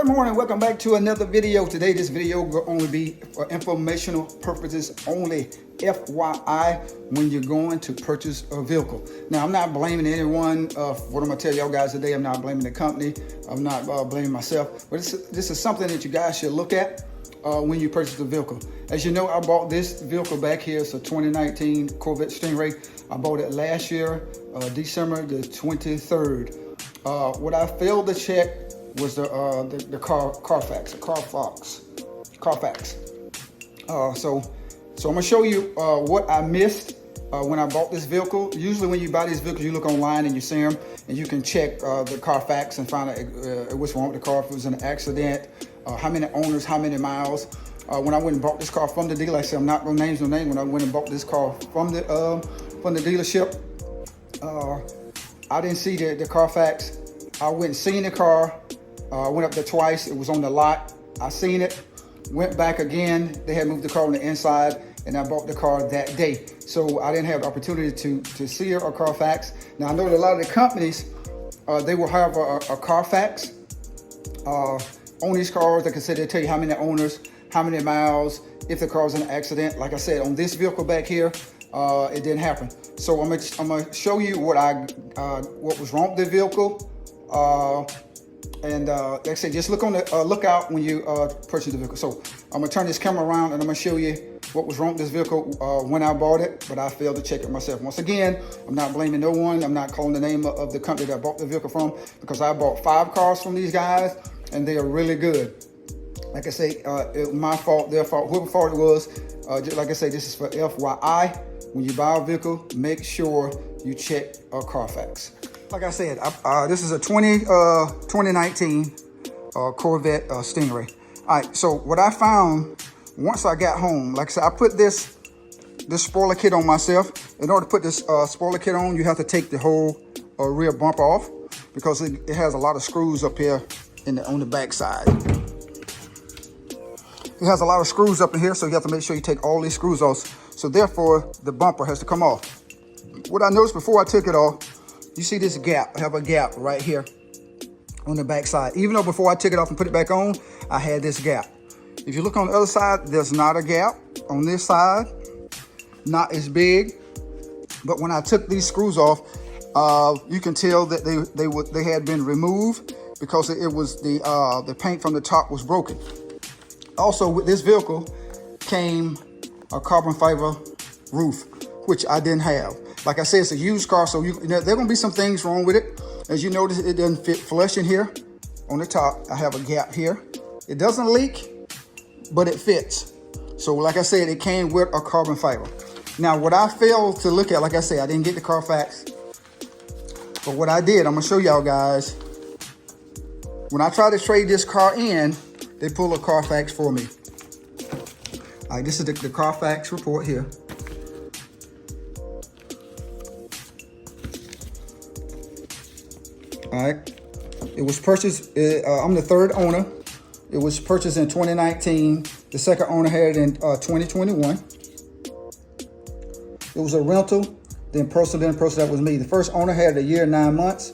Good morning, welcome back to another video. Today this video will only be for informational purposes only. FYI, when you're going to purchase a vehicle. Now I'm not blaming anyone for what I'm gonna tell y'all guys today. I'm not blaming the company, I'm not blaming myself, but this is something that you guys should look at when you purchase a vehicle. As you know, I bought this vehicle back here. It's a 2019 Corvette Stingray. I bought it last year, December the 23rd. What I failed to check was the Carfax. So I'm gonna show you what I missed when I bought this vehicle. Usually when you buy these vehicles, you look online and you see them, and you can check the Carfax and find out what's wrong with the car, if it was an accident, how many owners, how many miles. When I went and bought this car from the dealer, like I said, I'm not gonna name no name. When I went and bought this car from the dealership, I didn't see the Carfax. I went and seen the car. I went up there twice. It was on the lot. I seen it. Went back again. They had moved the car on the inside, and I bought the car that day. So I didn't have the opportunity to see a Carfax. Now I know that a lot of the companies, they will have a Carfax on these cars. Like I said, they tell you how many owners, how many miles, if the car was in an accident. Like I said, on this vehicle back here, it didn't happen. So I'm gonna show you what was wrong with the vehicle. Like I said, just look on the lookout when you purchase the vehicle. So I'm gonna turn this camera around and I'm gonna show you what was wrong with this vehicle when I bought it, but I failed to check it myself. Once again, I'm not blaming no one. I'm not calling the name of the company that I bought the vehicle from, because I bought 5 cars from these guys and they are really good. Like I say, it was my fault, their fault, whoever fault it was. Just like I say, this is for FYI. When you buy a vehicle, make sure you check a Carfax. Like I said, this is a 2019 Corvette Stingray. All right, so what I found once I got home, like I said, I put this spoiler kit on myself. In order to put this spoiler kit on, you have to take the whole rear bumper off, because it has a lot of screws up here on the back side. It has a lot of screws up in here, so you have to make sure you take all these screws off. So therefore, the bumper has to come off. What I noticed before I took it off, you see this gap. I have a gap right here on the back side. Even though before I took it off and put it back on, I had this gap. If you look on the other side, there's not a gap. On this side, not as big. But when I took these screws off, you can tell that they had been removed, because it was the paint from the top was broken. Also, with this vehicle came a carbon fiber roof, which I didn't have. Like I said, it's a used car, so there are gonna be some things wrong with it. As you notice, it doesn't fit flush in here on the top. I have a gap here. It doesn't leak, but it fits. So like I said, it came with a carbon fiber. Now, what I failed to look at, like I said, I didn't get the Carfax, but what I did, I'm gonna show y'all guys. When I try to trade this car in, they pull a Carfax for me. All right, this is the Carfax report here. All right, it was purchased, I'm the third owner. It was purchased in 2019. The second owner had it in 2021. It was a rental, then person, that was me. The first owner had it 1 year and 9 months.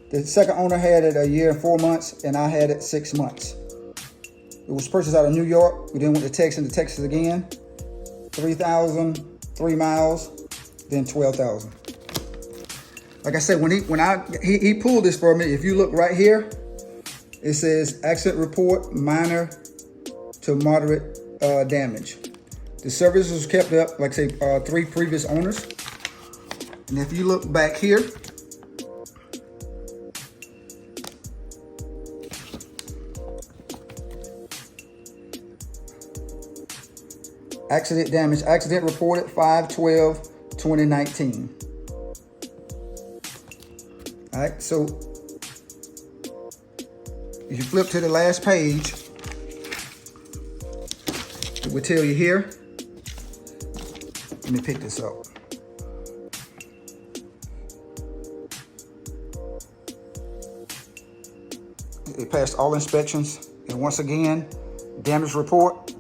The second owner had it 1 year and 4 months, and I had it 6 months. It was purchased out of New York. We then went to Texas again. 3,000, 3 miles, then 12,000. Like I said, when he pulled this for me, if you look right here, it says accident report, minor to moderate damage. The service was kept up, like I say, 3 previous owners. And if you look back here, accident damage, accident reported 5/12/2019. All right, so if you flip to the last page, it will tell you here. Let me pick this up. It passed all inspections, and once again, damage report.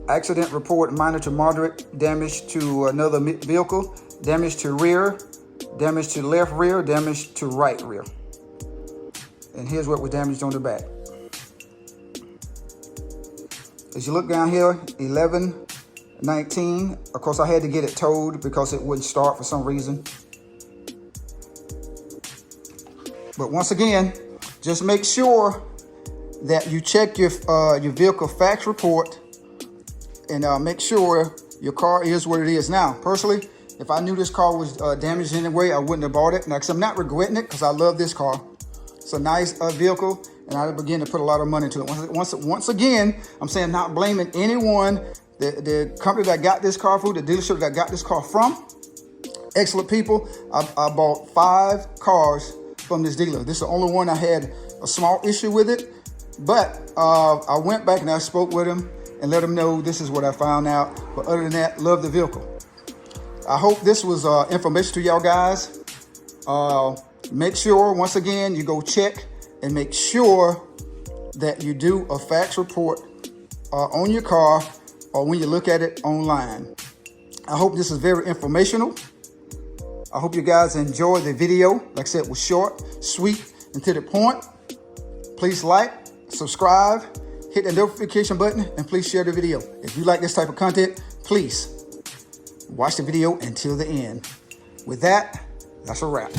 Accident report, minor to moderate damage to another vehicle, damage to rear, damage to left rear, damage to right rear. And here's what was damaged on the back. As you look down here, 1119. Of course, I had to get it towed because it wouldn't start for some reason. But once again, just make sure that you check your vehicle fax report and make sure your car is what it is. Now, personally, if I knew this car was damaged in any way, I wouldn't have bought it. Now, 'cause I'm not regretting it because I love this car. It's a nice vehicle, and I begin to put a lot of money into it. Once again, I'm saying not blaming anyone. The company that I got this car from, the dealership that I got this car from, excellent people. I bought 5 cars from this dealer. This is the only one I had a small issue with it, but I went back and I spoke with him and let him know this is what I found out. But other than that, love the vehicle. I hope this was information to y'all guys. Make sure, once again, you go check and make sure that you do a fax report on your car or when you look at it online. I hope this is very informational. I hope you guys enjoyed the video. Like I said, it was short, sweet, and to the point. Please like, subscribe, hit the notification button, and please share the video. If you like this type of content, please watch the video until the end. With that, that's a wrap.